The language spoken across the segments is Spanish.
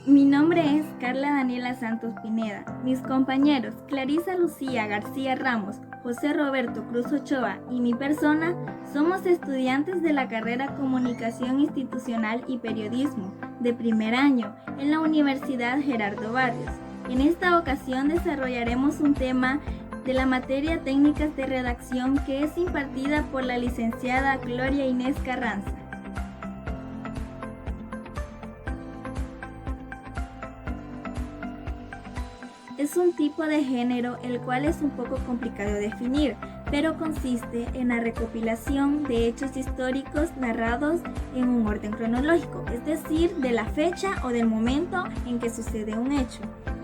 Mi nombre es Carla Daniela Santos Pineda. Mis compañeros Clarisa Lucía García Ramos, José Roberto Cruz Ochoa y mi persona somos estudiantes de la carrera Comunicación Institucional y Periodismo de primer año en la Universidad Gerardo Barrios. En esta ocasión desarrollaremos un tema de la materia Técnicas de Redacción que es impartida por la licenciada Gloria Inés Carranza. Es un tipo de género el cual es un poco complicado de definir, pero consiste en la recopilación de hechos históricos narrados en un orden cronológico, es decir, de la fecha o del momento en que sucede un hecho.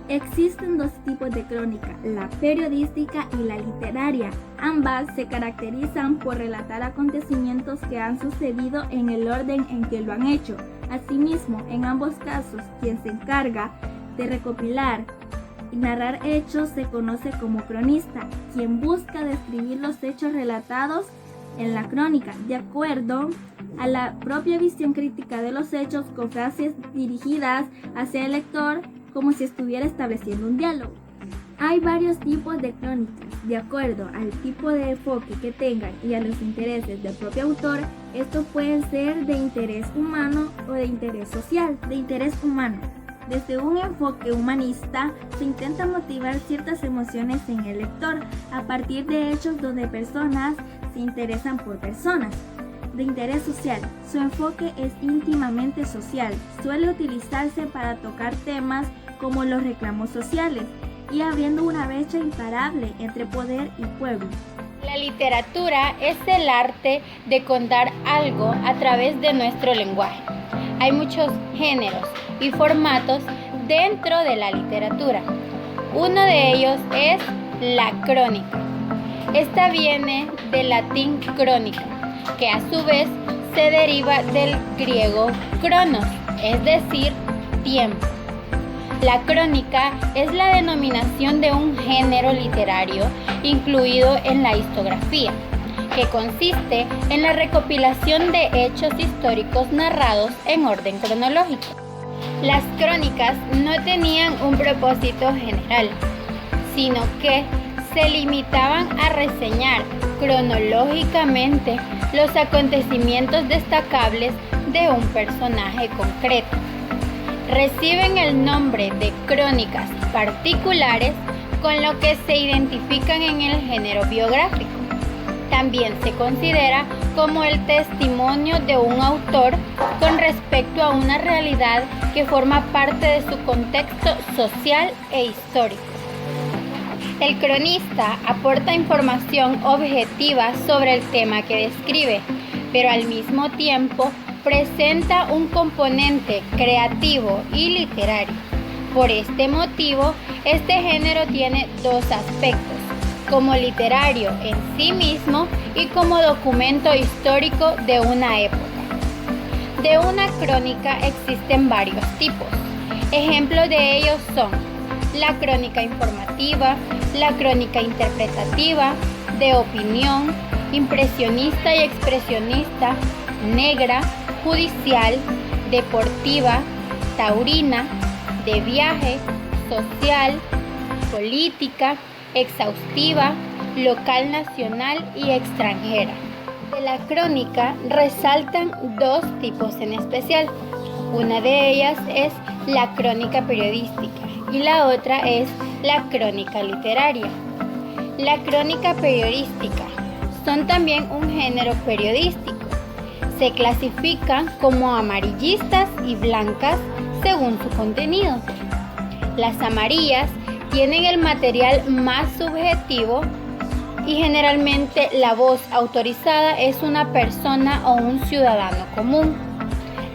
Existen dos tipos de crónica, la periodística y la literaria. Ambas se caracterizan por relatar acontecimientos que han sucedido en el orden en que lo han hecho. Asimismo, en ambos casos, quien se encarga de recopilar y narrar hechos se conoce como cronista, quien busca describir los hechos relatados en la crónica, de acuerdo a la propia visión crítica de los hechos, con frases dirigidas hacia el lector como si estuviera estableciendo un diálogo. Hay varios tipos de crónicas, de acuerdo al tipo de enfoque que tengan y a los intereses del propio autor. Estos pueden ser de interés humano o de interés social. De interés humano, desde un enfoque humanista, se intenta motivar ciertas emociones en el lector a partir de hechos donde personas se interesan por personas. De interés social, su enfoque es íntimamente social, suele utilizarse para tocar temas como los reclamos sociales y abriendo una brecha imparable entre poder y pueblo. La literatura es el arte de contar algo a través de nuestro lenguaje. Hay muchos géneros y formatos dentro de la literatura. Uno de ellos es la crónica. Esta viene del latín crónica, que a su vez se deriva del griego cronos, es decir, tiempo. La crónica es la denominación de un género literario incluido en la historiografía, que consiste en la recopilación de hechos históricos narrados en orden cronológico. Las crónicas no tenían un propósito general, sino que se limitaban a reseñar cronológicamente los acontecimientos destacables de un personaje concreto. Reciben el nombre de crónicas particulares con lo que se identifican en el género biográfico. También se considera como el testimonio de un autor con respecto a una realidad que forma parte de su contexto social e histórico. El cronista aporta información objetiva sobre el tema que describe, pero al mismo tiempo presenta un componente creativo y literario. Por este motivo, este género tiene dos aspectos: como literario en sí mismo y como documento histórico de una época. De una crónica existen varios tipos. Ejemplos de ellos son la crónica informativa, la crónica interpretativa, de opinión, impresionista y expresionista, negra, judicial, deportiva, taurina, de viaje, social, política, exhaustiva, local, nacional y extranjera. De la crónica resaltan dos tipos en especial. Una de ellas es la crónica periodística y la otra es la crónica literaria. La crónica periodística son también un género periodístico. Se clasifican como amarillistas y blancas según su contenido. Las amarillas tienen el material más subjetivo y generalmente la voz autorizada es una persona o un ciudadano común.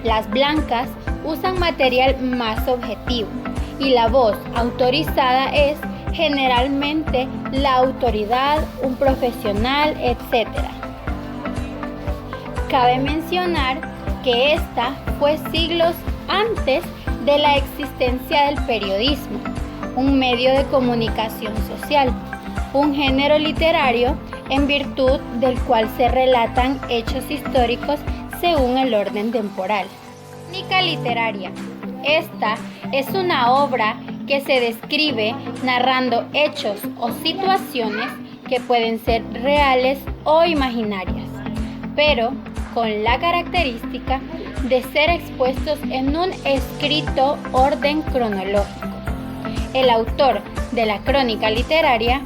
Las blancas usan material más objetivo y la voz autorizada es generalmente la autoridad, un profesional, etc. Cabe mencionar que esta fue siglos antes de la existencia del periodismo, un medio de comunicación social, un género literario en virtud del cual se relatan hechos históricos según el orden temporal. Crónica literaria Esta es una obra que se describe narrando hechos o situaciones que pueden ser reales o imaginarias, pero con la característica de ser expuestos en un escrito orden cronológico. El autor de la crónica literaria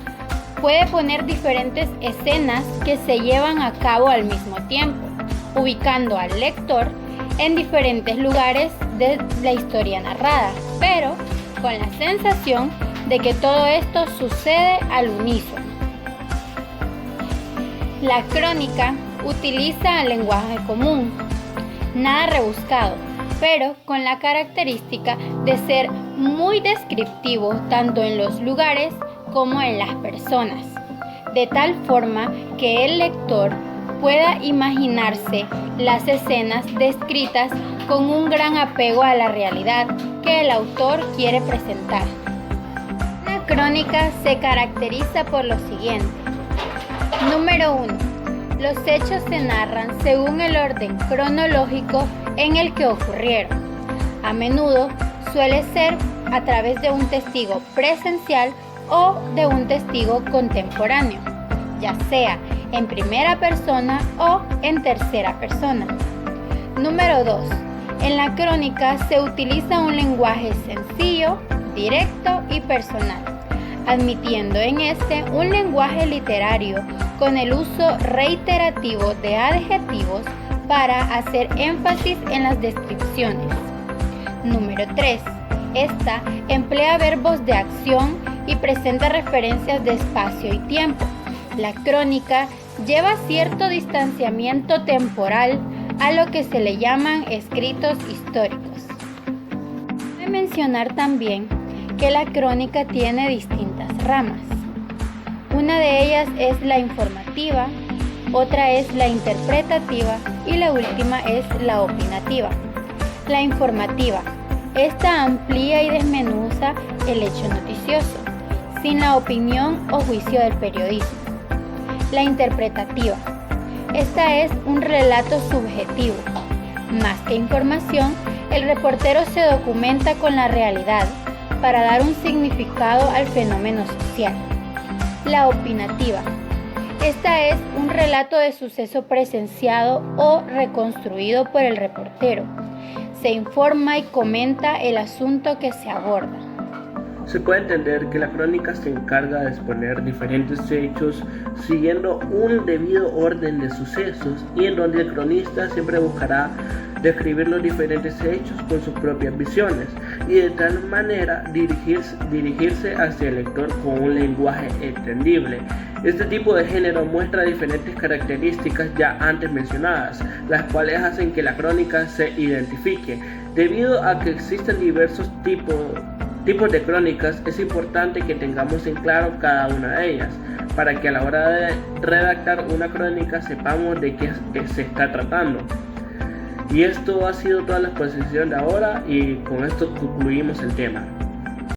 puede poner diferentes escenas que se llevan a cabo al mismo tiempo, ubicando al lector en diferentes lugares de la historia narrada, pero con la sensación de que todo esto sucede al unísono. La crónica utiliza el lenguaje común, nada rebuscado, pero con la característica de ser muy descriptivo tanto en los lugares como en las personas, de tal forma que el lector pueda imaginarse las escenas descritas con un gran apego a la realidad que el autor quiere presentar. La crónica se caracteriza por lo siguiente. Número 1. Los hechos se narran según el orden cronológico en el que ocurrieron. A menudo suele ser a través de un testigo presencial o de un testigo contemporáneo, ya sea en primera persona o en tercera persona. Número 2. En la crónica se utiliza un lenguaje sencillo, directo y personal, admitiendo en este un lenguaje literario con el uso reiterativo de adjetivos para hacer énfasis en las descripciones. Número 3. Esta emplea verbos de acción y presenta referencias de espacio y tiempo. La crónica lleva cierto distanciamiento temporal a lo que se le llaman escritos históricos. Cabe mencionar también que la crónica tiene distintas ramas. Una de ellas es la informativa, otra es la interpretativa y la última es la opinativa. La informativa, esta amplía y desmenuza el hecho noticioso, sin la opinión o juicio del periodismo. La interpretativa, esta es un relato subjetivo. Más que información, el reportero se documenta con la realidad para dar un significado al fenómeno social. La opinativa, esta es un relato de suceso presenciado o reconstruido por el reportero. Se informa y comenta el asunto que se aborda. Se puede entender que la crónica se encarga de exponer diferentes hechos siguiendo un debido orden de sucesos y en donde el cronista siempre buscará describir los diferentes hechos con sus propias visiones y de tal manera dirigirse hacia el lector con un lenguaje entendible. Este tipo de género muestra diferentes características ya antes mencionadas, las cuales hacen que la crónica se identifique. Debido a que existen diversos tipos de crónicas, es importante que tengamos en claro cada una de ellas, para que a la hora de redactar una crónica sepamos de qué se está tratando. Y esto ha sido toda la exposición de ahora y con esto concluimos el tema.